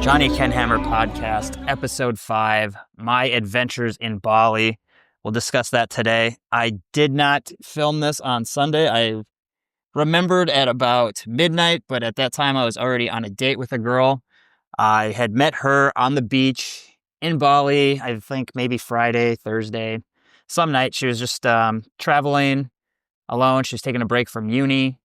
Johnny Kendhammer Podcast, Episode 5, My Adventures in Bali. We'll discuss that today. I did not film this on Sunday. I remembered at about midnight, but at that time I was already on a date with a girl. I had met her on the beach in Bali, I think maybe Friday, Thursday, some night. She was just traveling alone. She was taking a break from uni.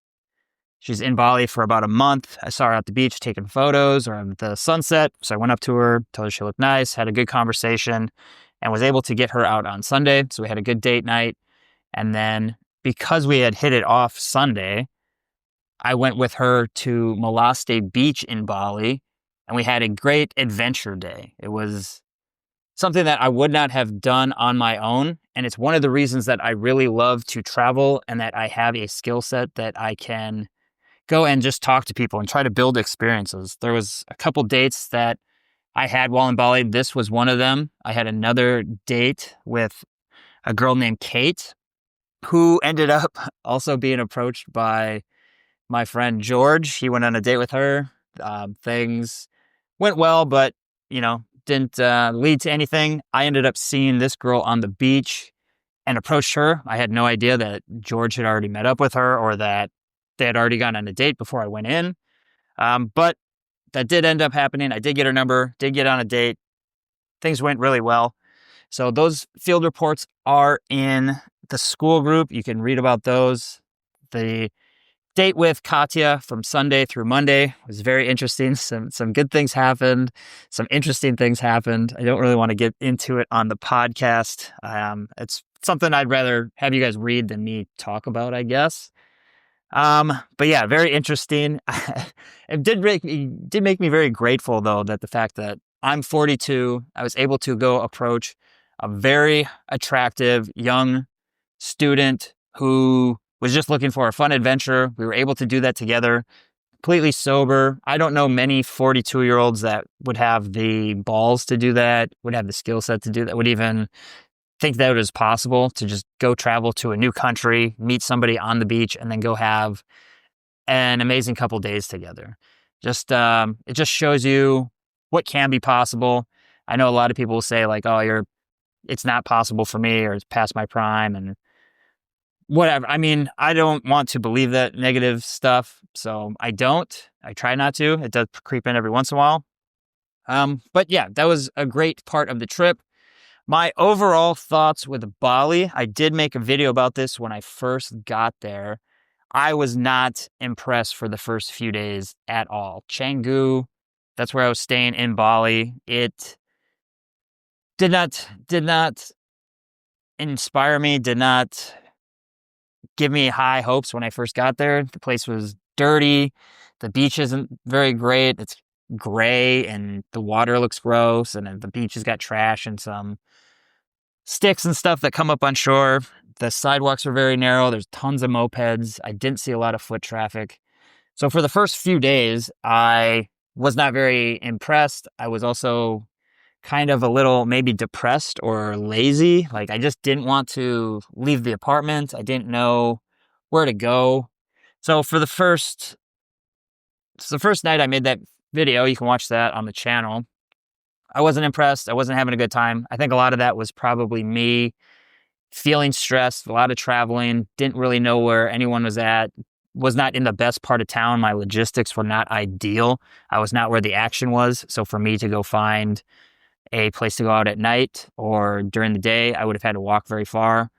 She's in Bali for about a month. I saw her at the beach taking photos or the sunset. So I went up to her, told her she looked nice, had a good conversation, and was able to get her out on Sunday. So we had a good date night. And then because we had hit it off Sunday, I went with her to Malate Beach in Bali, and we had a great adventure day. It was something that I would not have done on my own. And it's one of the reasons that I really love to travel and that I have a skill set that I can go and just talk to people and try to build experiences. There was a couple dates that I had while in Bali. This was one of them. I had another date with a girl named Kate, who ended up also being approached by my friend George. He went on a date with her. Things went well, but, didn't lead to anything. I ended up seeing this girl on the beach and approached her. I had no idea that George had already met up with her or that they had already gone on a date before I went in. But that did end up happening. I did get her number, did get on a date. Things went really well. So those field reports are in the school group. You can read about those. The date with Katya from Sunday through Monday was very interesting. Some good things happened. Some interesting things happened. I don't really want to get into it on the podcast. It's something I'd rather have you guys read than me talk about, I guess. But yeah, very interesting. It did make me very grateful, though, that the fact that I'm 42, I was able to go approach a very attractive young student who was just looking for a fun adventure. We were able to do that together, completely sober. I don't know many 42-year-olds that would have the balls to do that, would have the skill set to do that, would even think that it was possible to just go travel to a new country, meet somebody on the beach, and then go have an amazing couple days together. It just shows you what can be possible. I know a lot of people will say like, "Oh, it's not possible for me," or "It's past my prime," and whatever. I mean, I don't want to believe that negative stuff, so I don't. I try not to. It does creep in every once in a while. But yeah, that was a great part of the trip. My overall thoughts with Bali, I did make a video about this when I first got there. I was not impressed for the first few days at all. Canggu, that's where I was staying in Bali. It did not inspire me, did not give me high hopes when I first got there. The place was dirty. The beach isn't very great. It's gray and the water looks gross, and the beach has got trash and some sticks and stuff that come up on shore. The sidewalks are very narrow. There's tons of mopeds. I didn't see a lot of foot traffic. So for the first few days, I was not very impressed. I was also kind of a little maybe depressed or lazy. Like I just didn't want to leave the apartment. I didn't know where to go. So for the first night I made that video, you can watch that on the channel. I wasn't impressed. I wasn't having a good time. I think a lot of that was probably me feeling stressed, a lot of traveling, didn't really know where anyone was at, was not in the best part of town. My logistics were not ideal. I was not where the action was. So for me to go find a place to go out at night or during the day, I would have had to walk very far.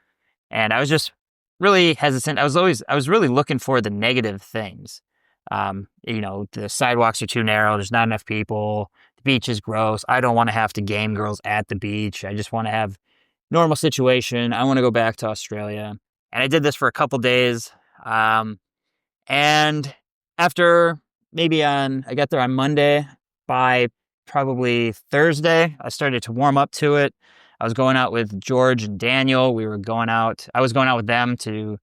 And I was just really hesitant. I was really looking for the negative things. The sidewalks are too narrow. There's not enough people. The beach is gross. I don't want to have to game girls at the beach. I just want to have normal situation. I want to go back to Australia. And I did this for a couple days. And after I got there on Monday. By probably Thursday, I started to warm up to it. I was going out with George and Daniel. I was going out with them to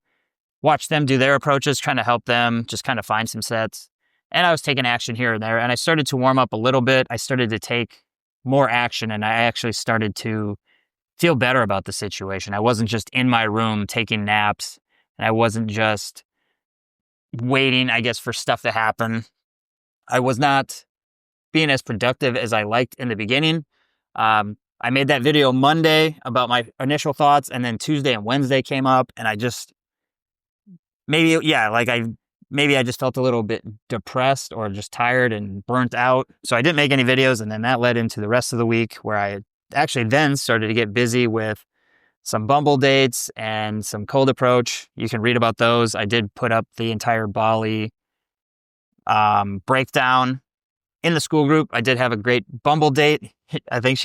watch them do their approaches, trying to help them just kind of find some sets. And I was taking action here and there. And I started to warm up a little bit. I started to take more action, and I actually started to feel better about the situation. I wasn't just in my room taking naps, and I wasn't just waiting, I guess, for stuff to happen. I was not being as productive as I liked in the beginning. I made that video Monday about my initial thoughts, and then Tuesday and Wednesday came up, and I just maybe I just felt a little bit depressed or just tired and burnt out. So I didn't make any videos, and then that led into the rest of the week where I actually then started to get busy with some Bumble dates and some cold approach. You can read about those. I did put up the entire Bali breakdown in the school group. I did have a great Bumble date. I think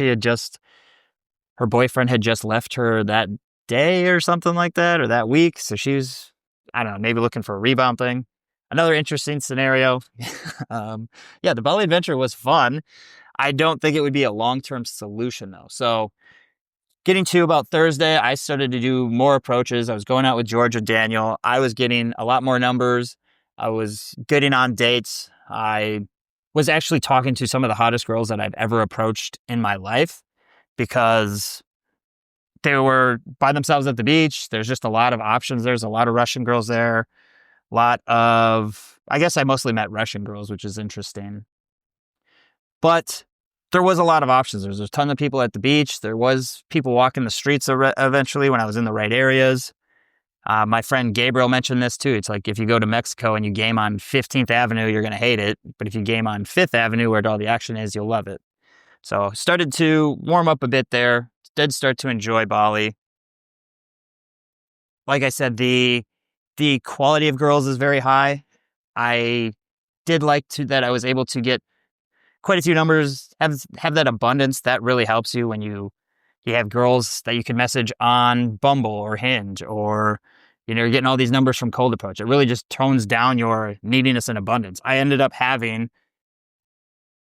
her boyfriend had just left her that day or something like that, or that week. So she was, I don't know, maybe looking for a rebound thing. Another interesting scenario. The Bali adventure was fun. I don't think it would be a long-term solution though. So getting to about Thursday, I started to do more approaches. I was going out with George and Daniel. I was getting a lot more numbers. I was getting on dates. I was actually talking to some of the hottest girls that I've ever approached in my life because they were by themselves at the beach. There's just a lot of options. There's a lot of Russian girls there. I guess I mostly met Russian girls, which is interesting. But there was a lot of options. There was a ton of people at the beach. There was people walking the streets eventually when I was in the right areas. My friend Gabriel mentioned this too. It's like if you go to Mexico and you game on 15th Avenue, you're going to hate it. But if you game on 5th Avenue where all the action is, you'll love it. So started to warm up a bit there. Did start to enjoy Bali. Like I said, the quality of girls is very high. I did like that I was able to get quite a few numbers, have that abundance. That really helps you when you have girls that you can message on Bumble or Hinge, or you're getting all these numbers from cold approach. It really just tones down your neediness and abundance. I ended up having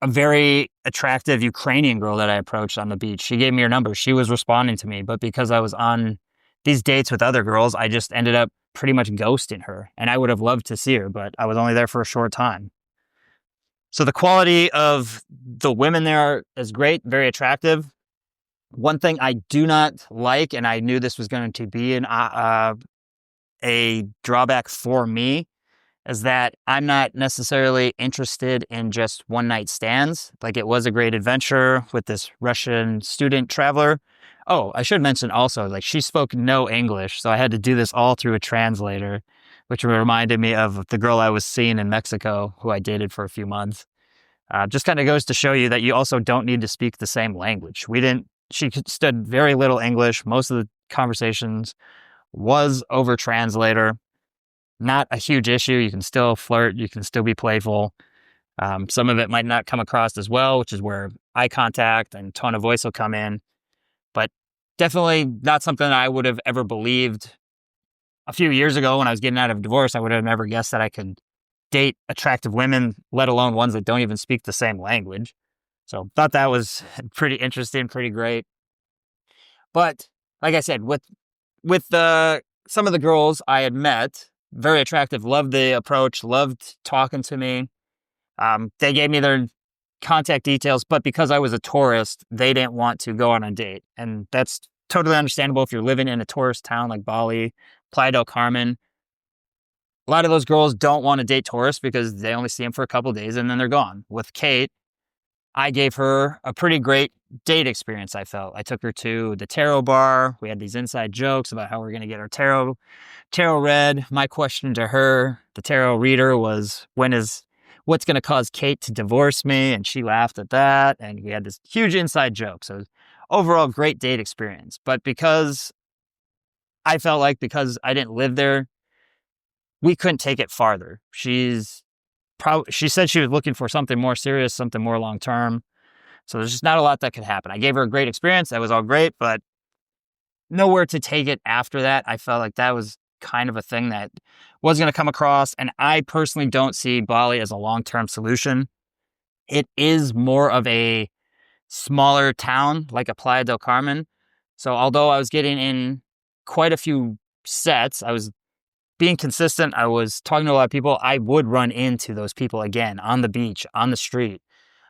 a very attractive Ukrainian girl that I approached on the beach. She gave me her number. She was responding to me, but because I was on these dates with other girls, I just ended up pretty much ghosting her. And I would have loved to see her, but I was only there for a short time. So the quality of the women there is great, very attractive. One thing I do not like, and I knew this was going to be a drawback for me, is that I'm not necessarily interested in just one night stands. Like, it was a great adventure with this Russian student traveler. Oh, I should mention also, like, she spoke no English, so I had to do this all through a translator, which reminded me of the girl I was seeing in Mexico, who I dated for a few months. Just kind of goes to show you that you also don't need to speak the same language. She stood very little English. Most of the conversations was over translator. Not a huge issue. You can still flirt. You can still be playful. Some of it might not come across as well, which is where eye contact and tone of voice will come in. But definitely not something I would have ever believed a few years ago when I was getting out of a divorce. I would have never guessed that I could date attractive women, let alone ones that don't even speak the same language. So thought that was pretty interesting, pretty great. But like I said, with some of the girls I had met, very attractive, loved the approach, loved talking to me. They gave me their contact details, but because I was a tourist, they didn't want to go on a date. And that's totally understandable if you're living in a tourist town like Bali, Playa del Carmen. A lot of those girls don't want to date tourists because they only see them for a couple of days and then they're gone. With Kate, I gave her a pretty great date experience, I felt. I took her to the tarot bar. We had these inside jokes about how we're going to get our tarot read. My question to her, the tarot reader, was, what's going to cause Kate to divorce me? And she laughed at that. And we had this huge inside joke. So overall, great date experience. But because I didn't live there, we couldn't take it farther. She said she was looking for something more serious, something more long-term. So there's just not a lot that could happen. I gave her a great experience. That was all great, but nowhere to take it after that. I felt like that was kind of a thing that was going to come across. And I personally don't see Bali as a long-term solution. It is more of a smaller town, like a Playa del Carmen. So although I was getting in quite a few sets, I was being consistent. I was talking to a lot of people. I would run into those people again on the beach, on the street.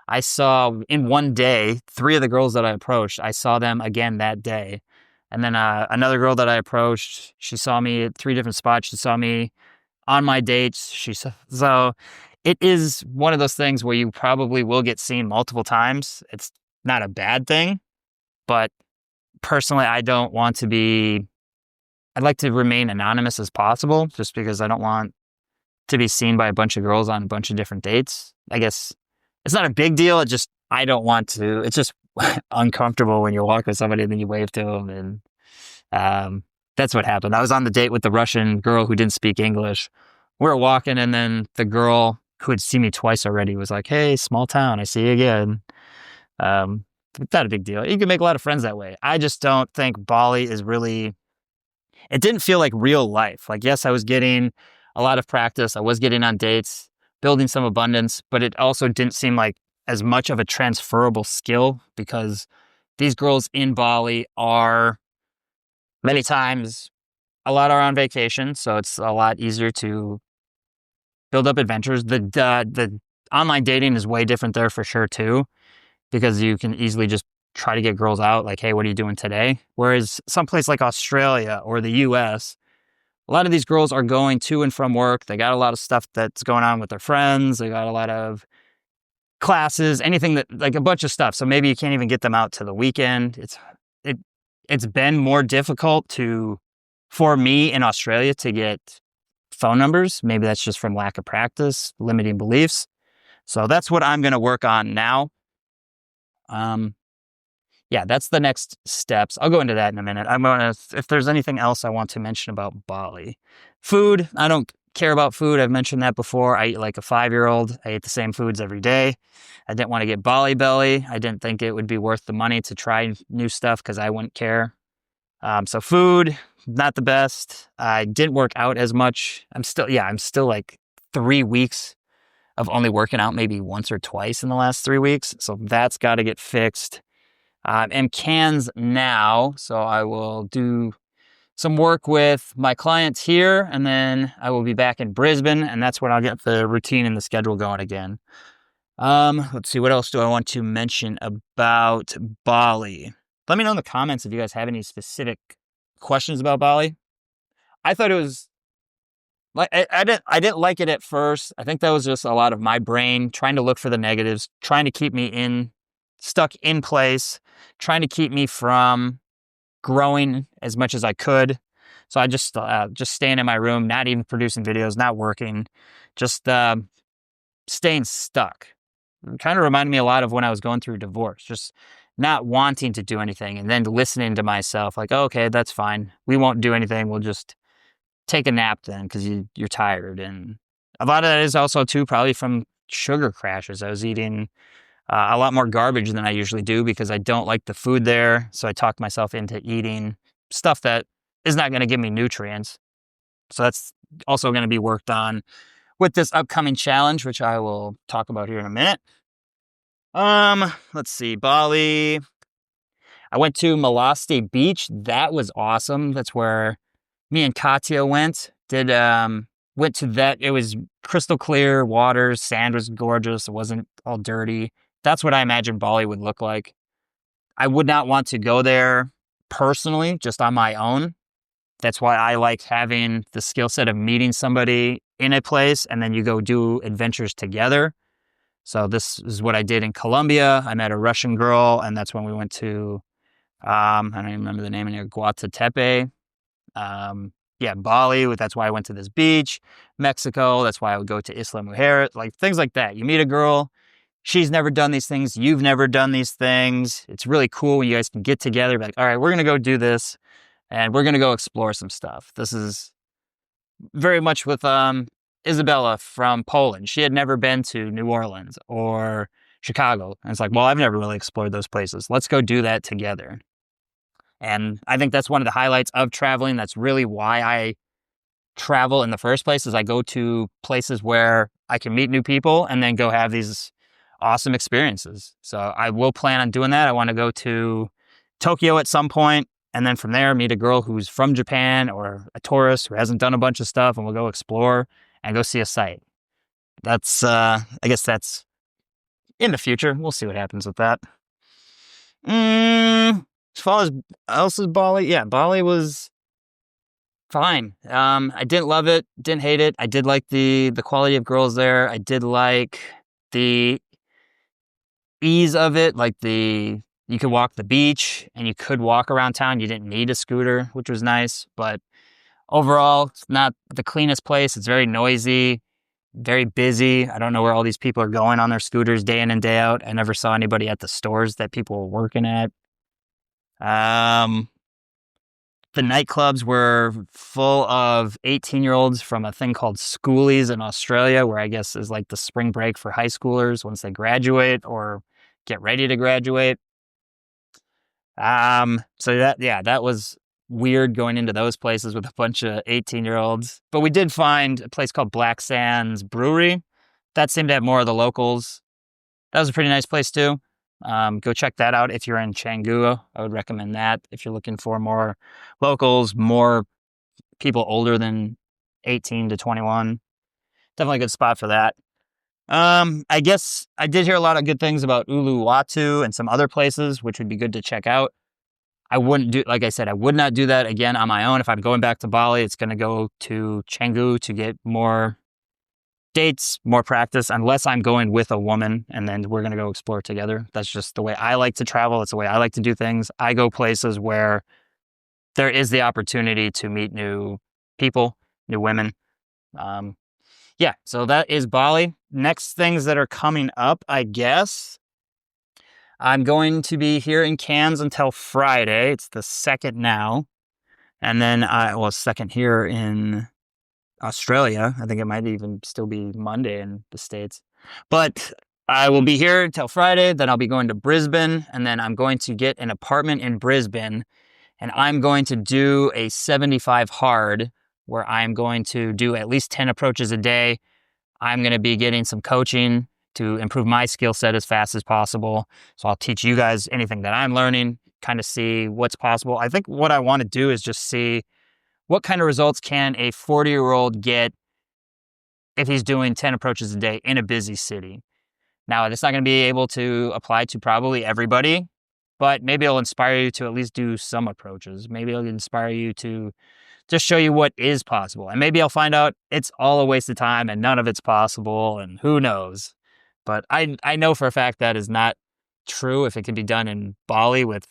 I saw in one day, 3 of the girls that I approached, I saw them again that day. And then another girl that I approached, she saw me at 3 different spots. She saw me on my dates. So it is one of those things where you probably will get seen multiple times. It's not a bad thing, but personally, I don't want to be, I'd like to remain anonymous as possible just because I don't want to be seen by a bunch of girls on a bunch of different dates. I guess it's not a big deal. I don't want to, it's just uncomfortable when you walk with somebody and then you wave to them. And that's what happened. I was on the date with the Russian girl who didn't speak English. We were walking and then the girl who had seen me twice already was like, "Hey, small town, I see you again." It's not a big deal. You can make a lot of friends that way. I just don't think Bali is really, it didn't feel like real life. Like, yes, I was getting a lot of practice. I was getting on dates, building some abundance, but it also didn't seem like as much of a transferable skill because these girls in Bali are many times, a lot are on vacation. So it's a lot easier to build up adventures. The online dating is way different there for sure too, because you can easily just try to get girls out like, "Hey, what are you doing today?" Whereas someplace like Australia or the US, a lot of these girls are going to and from work. They got a lot of stuff that's going on with their friends. They got a lot of classes, anything that, like a bunch of stuff. So maybe you can't even get them out to the weekend. It's been more difficult for me in Australia to get phone numbers. Maybe that's just from lack of practice, limiting beliefs. So that's what I'm going to work on now. Yeah, that's the next steps. I'll go into that in a minute. If there's anything else I want to mention about Bali. Food, I don't care about food. I've mentioned that before. I eat like a 5-year-old. I ate the same foods every day. I didn't want to get Bali belly. I didn't think it would be worth the money to try new stuff because I wouldn't care. So food, not the best. I didn't work out as much. I'm still like 3 weeks of only working out maybe once or twice in the last 3 weeks. So that's got to get fixed. I'm cans now, so I will do some work with my clients here, and then I will be back in Brisbane, and that's when I'll get the routine and the schedule going again. Let's see, what else do I want to mention about Bali? Let me know in the comments if you guys have any specific questions about Bali. I thought it was like I didn't like it at first. I think that was just a lot of my brain trying to look for the negatives, trying to keep me stuck in place, trying to keep me from growing as much as I could. So I just staying in my room, not even producing videos, not working, just staying stuck. It kind of reminded me a lot of when I was going through divorce, just not wanting to do anything and then listening to myself like, "Oh, okay, that's fine. We won't do anything. We'll just take a nap then because you're tired." And a lot of that is also too probably from sugar crashes. I was eating a lot more garbage than I usually do because I don't like the food there. So I talked myself into eating stuff that is not going to give me nutrients. So that's also going to be worked on with this upcoming challenge, which I will talk about here in a minute. Let's see, Bali. I went to Malasti Beach. That was awesome. That's where me and Katya went to that. It was crystal clear water. Sand was gorgeous. It wasn't all dirty. That's what I imagine Bali would look like. I would not want to go there personally, just on my own. That's why I like having the skill set of meeting somebody in a place and then you go do adventures together. So this is what I did in Colombia. I met a Russian girl, and that's when we went to, I don't even remember the name in here, Guatatepe. Bali, that's why I went to this beach. Mexico, that's why I would go to Isla Mujeres, like things like that. You meet a girl, she's never done these things, you've never done these things. It's really cool when you guys can get together, be like, "All right, we're going to go do this, and we're going to go explore some stuff." This is very much with Isabella from Poland. She had never been to New Orleans or Chicago. And it's like, well, I've never really explored those places. Let's go do that together. And I think that's one of the highlights of traveling. That's really why I travel in the first place, is I go to places where I can meet new people and then go have these awesome experiences. So I will plan on doing that. I want to go to Tokyo at some point. And then from there, meet a girl who's from Japan or a tourist who hasn't done a bunch of stuff, and we'll go explore and go see a site. That's, I guess that's in the future. We'll see what happens with that. As far as else is Bali, yeah, Bali was fine. I didn't love it, didn't hate it. I did like the quality of girls there. I did like the ease of it, like you could walk the beach and you could walk around town. You didn't need a scooter, which was nice. But overall, it's not the cleanest place. It's very noisy, very busy. I don't know where all these people are going on their scooters day in and day out. I never saw anybody at the stores that people were working at. The nightclubs were full of 18-year-olds from a thing called schoolies in Australia, where I guess is like the spring break for high schoolers once they graduate or get ready to graduate. So that was weird going into those places with a bunch of 18-year-olds. But we did find a place called Black Sands Brewery. That seemed to have more of the locals. That was a pretty nice place too. Go check that out if you're in Canggu. I would recommend that if you're looking for more locals, more people older than 18 to 21. Definitely a good spot for that. I guess I did hear a lot of good things about Uluwatu and some other places, which would be good to check out. I wouldn't do, like I said, I would not do that again on my own. If I'm going back to Bali, it's going to go to Canggu to get more dates, more practice, unless I'm going with a woman and then we're going to go explore together. That's just the way I like to travel. It's the way I like to do things. I go places where there is the opportunity to meet new people, new women. Yeah, so that is Bali. Next things that are coming up, I guess. I'm going to be here in Cairns until Friday. It's the 2nd now. And then, second here in Australia. I think it might even still be Monday in the States. But I will be here until Friday. Then I'll be going to Brisbane. And then I'm going to get an apartment in Brisbane. And I'm going to do a 75 hard, where I'm going to do at least 10 approaches a day. I'm going to be getting some coaching to improve my skill set as fast as possible. So I'll teach you guys anything that I'm learning, kind of see what's possible. I think what I want to do is just see what kind of results can a 40-year-old get if he's doing 10 approaches a day in a busy city. Now, it's not going to be able to apply to probably everybody, but maybe it'll inspire you to at least do some approaches. Maybe it'll inspire you to just show you what is possible. And maybe I'll find out it's all a waste of time and none of it's possible, and who knows. But I know for a fact that is not true. If it can be done in Bali with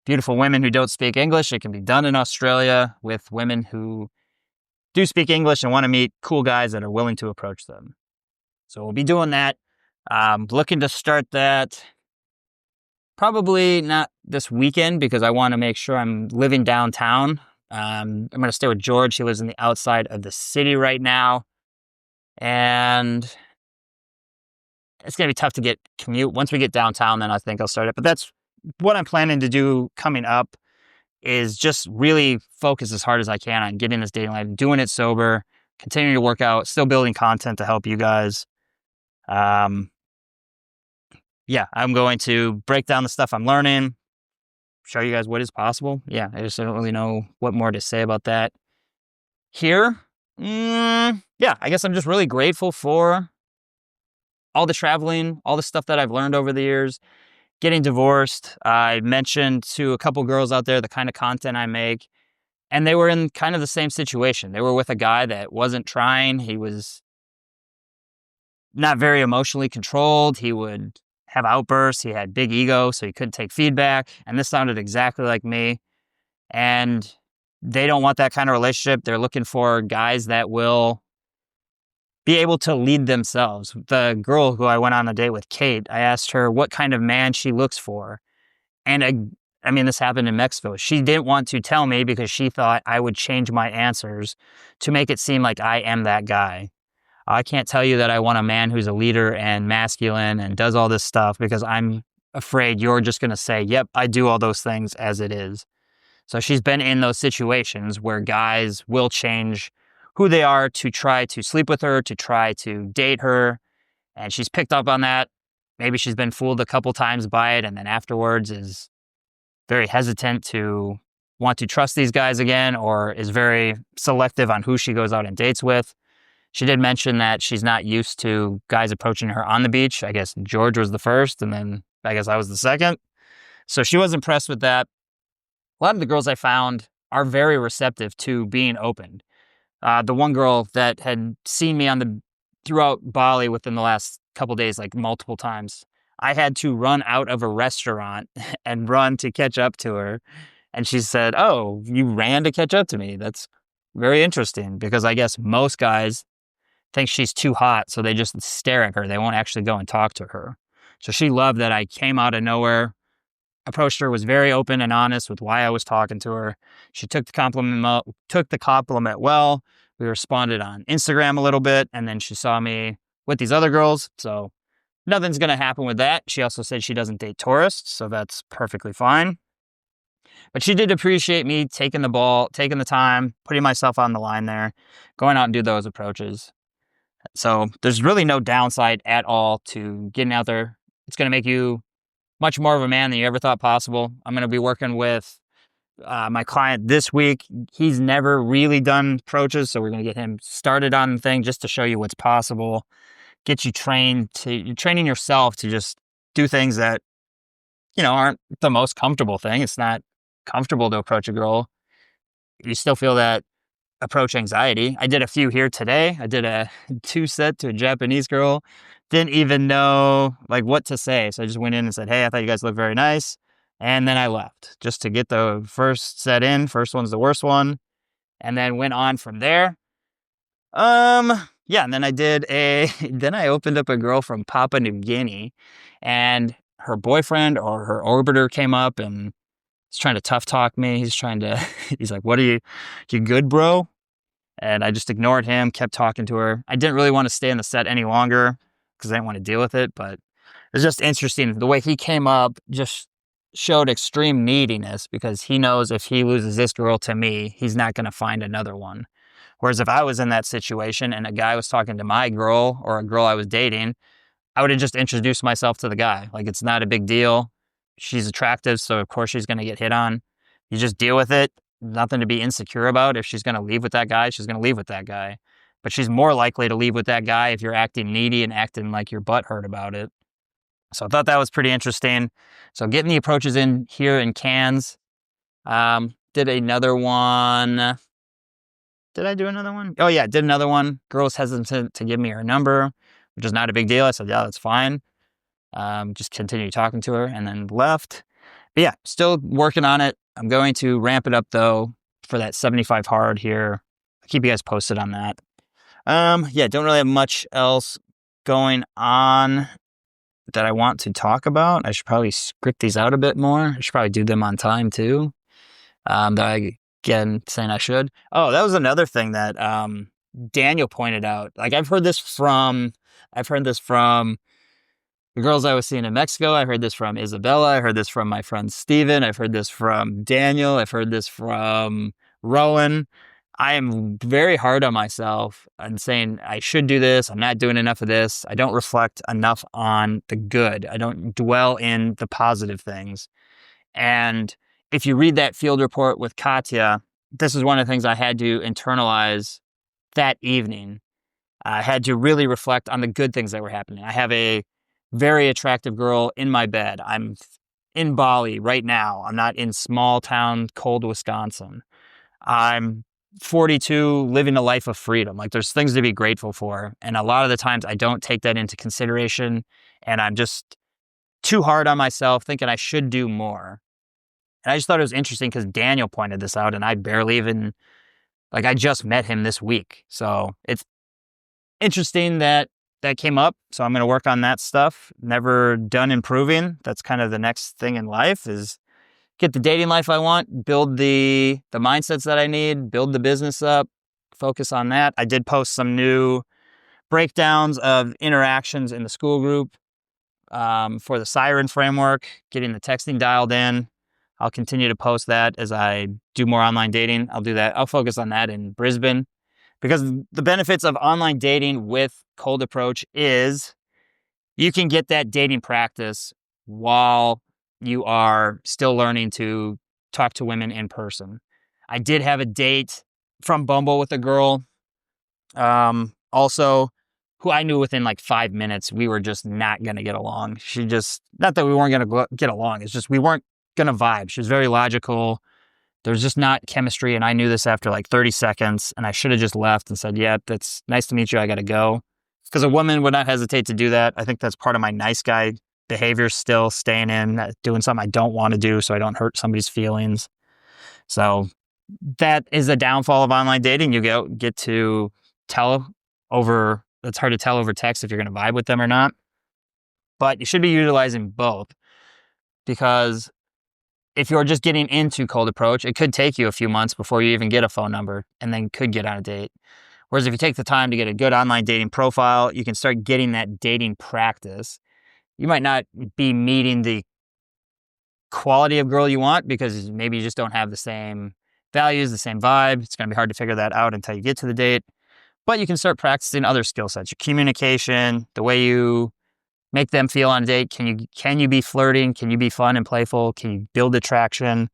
beautiful women who don't speak English, it can be done in Australia with women who do speak English and want to meet cool guys that are willing to approach them. So we'll be doing that. Looking to start that probably not this weekend, because I want to make sure I'm living downtown. I'm going to stay with George. He lives in the outside of the city right now. And it's going to be tough to commute. Once we get downtown, then I think I'll start it. But that's what I'm planning to do coming up, is just really focus as hard as I can on getting this dating life, doing it sober, continuing to work out, still building content to help you guys. Yeah, I'm going to break down the stuff I'm learning, show you guys what is possible. Yeah, I don't really know what more to say about that here. Yeah, I guess I'm just really grateful for all the traveling, all the stuff that I've learned over the years. Getting divorced, I mentioned to a couple girls out there the kind of content I make, and they were in kind of the same situation. They were with a guy that wasn't trying. He was not very emotionally controlled. He would have outbursts. He had big ego, so he couldn't take feedback. And this sounded exactly like me. And they don't want that kind of relationship. They're looking for guys that will be able to lead themselves. The girl who I went on a date with, Kate, I asked her what kind of man she looks for. And I mean, this happened in Mexico. She didn't want to tell me because she thought I would change my answers to make it seem like I am that guy. I can't tell you that I want a man who's a leader and masculine and does all this stuff, because I'm afraid you're just going to say, yep, I do all those things as it is. So she's been in those situations where guys will change who they are to try to sleep with her, to try to date her. And she's picked up on that. Maybe she's been fooled a couple times by it, and then afterwards is very hesitant to want to trust these guys again or is very selective on who she goes out and dates with. She did mention that she's not used to guys approaching her on the beach. I guess George was the first, and then I guess I was the second. So she was impressed with that. A lot of the girls I found are very receptive to being open. The one girl that had seen me throughout Bali within the last couple days, like multiple times, I had to run out of a restaurant and run to catch up to her. And she said, "Oh, you ran to catch up to me. That's very interesting," because I guess most guys think she's too hot, so they just stare at her. They won't actually go and talk to her. So she loved that I came out of nowhere, approached her, was very open and honest with why I was talking to her. She took the compliment well. We responded on Instagram a little bit, and then she saw me with these other girls. So nothing's going to happen with that. She also said she doesn't date tourists, so that's perfectly fine. But she did appreciate me taking the time, putting myself on the line there, going out and do those approaches. So there's really no downside at all to getting out there. It's going to make you much more of a man than you ever thought possible. I'm going to be working with my client this week. He's never really done approaches, so we're going to get him started on the thing just to show you what's possible, get you you're training yourself to just do things that, aren't the most comfortable thing. It's not comfortable to approach a girl. You still feel that approach anxiety. I did a few here today. I did a 2-set to a Japanese girl. Didn't even know what to say. So I just went in and said, "Hey, I thought you guys looked very nice." And then I left just to get the first set in. First one's the worst one. And then went on from there. Yeah, and then then I opened up a girl from Papua New Guinea, and her boyfriend or her orbiter came up and he's trying to tough talk me. He's like, "What are you good, bro?" And I just ignored him, kept talking to her. I didn't really want to stay in the set any longer because I didn't want to deal with it, but it's just interesting. The way he came up just showed extreme neediness because he knows if he loses this girl to me, he's not going to find another one. Whereas if I was in that situation and a guy was talking to my girl or a girl I was dating, I would have just introduced myself to the guy. It's not a big deal. She's attractive, so of course she's going to get hit on. You just deal with it. Nothing to be insecure about. If she's going to leave with that guy, she's going to leave with that guy. But she's more likely to leave with that guy if you're acting needy and acting like your butt hurt about it. So I thought that was pretty interesting. So getting the approaches in here in Cairns. Did another one. Did I do another one? Oh yeah, did another one. Girl was hesitant to give me her number, which is not a big deal. I said, "Yeah, that's fine." Just continued talking to her and then left. But yeah, still working on it. I'm going to ramp it up though for that 75 hard here. I'll keep you guys posted on that. Yeah, don't really have much else going on that I want to talk about. I should probably script these out a bit more. I should probably do them on time too. Again, saying I should. Oh, that was another thing that Daniel pointed out. I've heard this from the girls I was seeing in Mexico. I heard this from Isabella. I heard this from my friend Steven. I've heard this from Daniel. I've heard this from Rowan. I am very hard on myself and saying I should do this. I'm not doing enough of this. I don't reflect enough on the good. I don't dwell in the positive things. And if you read that field report with Katya, this is one of the things I had to internalize that evening. I had to really reflect on the good things that were happening. I have a very attractive girl in my bed. I'm in Bali right now. I'm not in small town, cold Wisconsin. I'm 42, living a life of freedom. There's things to be grateful for. And a lot of the times I don't take that into consideration. And I'm just too hard on myself, thinking I should do more. And I just thought it was interesting because Daniel pointed this out and I barely even, I just met him this week. So it's interesting that came up. So I'm going to work on that stuff. Never done improving. That's kind of the next thing in life is get the dating life I want, build the mindsets that I need, build the business up, focus on that. I did post some new breakdowns of interactions in the school group for the Siren framework, getting the texting dialed in. I'll continue to post that as I do more online dating. I'll do that. I'll focus on that in Brisbane because the benefits of online dating with cold approach is you can get that dating practice while you are still learning to talk to women in person. I did have a date from Bumble with a girl, also, who I knew within like 5 minutes we were just not going to get along. She just, not that we weren't going to get along, it's just we weren't going to vibe. She was very logical. There was just not chemistry, and I knew this after like 30 seconds, and I should have just left and said, yeah, that's nice to meet you, I got to go. Because a woman would not hesitate to do that. I think that's part of my nice guy behavior still, staying in, doing something I don't want to do so I don't hurt somebody's feelings. So that is the downfall of online dating. You get to tell over, it's hard to tell over text if you're going to vibe with them or not. But you should be utilizing both, because if you're just getting into cold approach, it could take you a few months before you even get a phone number and then could get on a date. Whereas if you take the time to get a good online dating profile, you can start getting that dating practice. You might not be meeting the quality of girl you want because maybe you just don't have the same values, the same vibe. It's going to be hard to figure that out until you get to the date. But you can start practicing other skill sets, your communication, the way you make them feel on a date. Can you be flirting? Can you be fun and playful? Can you build attraction?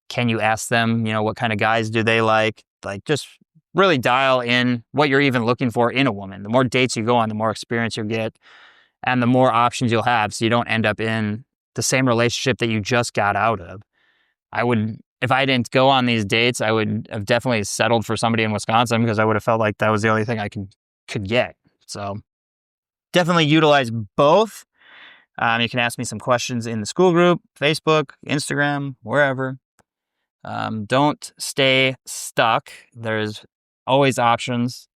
Can you ask them, what kind of guys do they like? Like, just really dial in what you're even looking for in a woman. The more dates you go on, the more experience you'll get and the more options you'll have, so you don't end up in the same relationship that you just got out of. If I didn't go on these dates, I would have definitely settled for somebody in Wisconsin because I would have felt like that was the only thing I could get. So definitely utilize both. You can ask me some questions in the school group, Facebook, Instagram, wherever. Don't stay stuck. There's always options.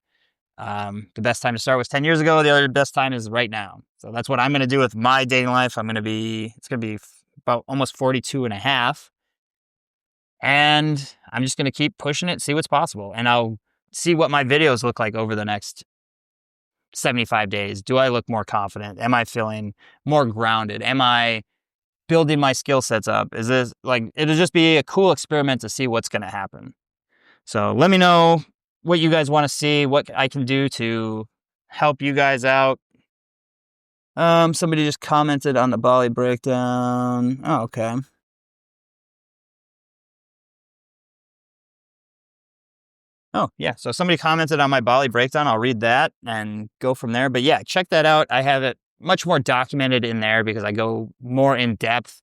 The best time to start was 10 years ago. The other best time is right now. So that's what I'm going to do with my dating life. It's going to be about almost 42 and a half. And I'm just going to keep pushing it, see what's possible. And I'll see what my videos look like over the next 75 days. Do I look more confident? Am I feeling more grounded? Am I building my skill sets up? Is this it'll just be a cool experiment to see what's going to happen. So let me know what you guys want to see, what I can do to help you guys out. Somebody just commented on the Bali breakdown. Oh, okay. Oh, yeah. So somebody commented on my Bali breakdown. I'll read that and go from there. But yeah, check that out. I have it much more documented in there because I go more in depth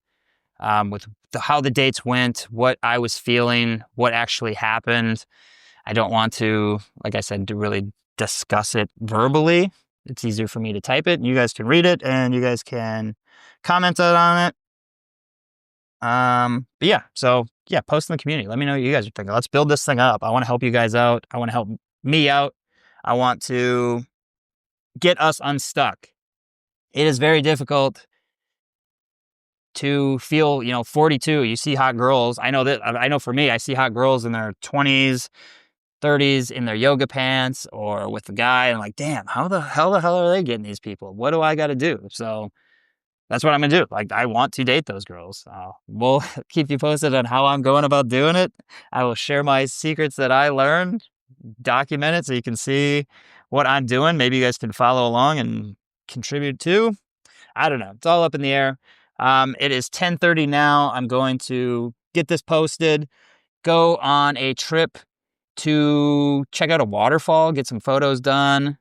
with how the dates went, what I was feeling, what actually happened. I don't want to, like I said, to really discuss it verbally. It's easier for me to type it. You guys can read it and you guys can comment on it. But yeah, so yeah, post in the community. Let me know what you guys are thinking. Let's build this thing up. I want to help you guys out. I want to help me out. I want to get us unstuck. It is very difficult to feel, 42. You see hot girls. I know for me, I see hot girls in their 20s, 30s in their yoga pants or with the guy. And I'm like, damn, how the hell are they getting these people? What do I got to do? So that's what I'm going to do. I want to date those girls. We'll keep you posted on how I'm going about doing it. I will share my secrets that I learned, document it so you can see what I'm doing. Maybe you guys can follow along and contribute too. I don't know. It's all up in the air. It is 10:30 now. I'm going to get this posted, go on a trip to check out a waterfall, get some photos done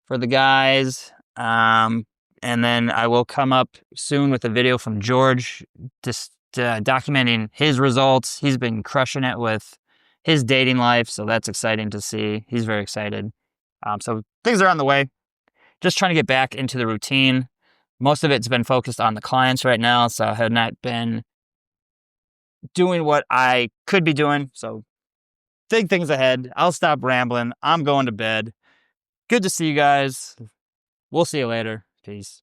for the guys. And then I will come up soon with a video from George, just documenting his results. He's been crushing it with his dating life, so that's exciting to see. He's very excited. So things are on the way. Just trying to get back into the routine. Most of it's been focused on the clients right now, so I have not been doing what I could be doing. So big things ahead. I'll stop rambling. I'm going to bed. Good to see you guys. We'll see you later. Peace.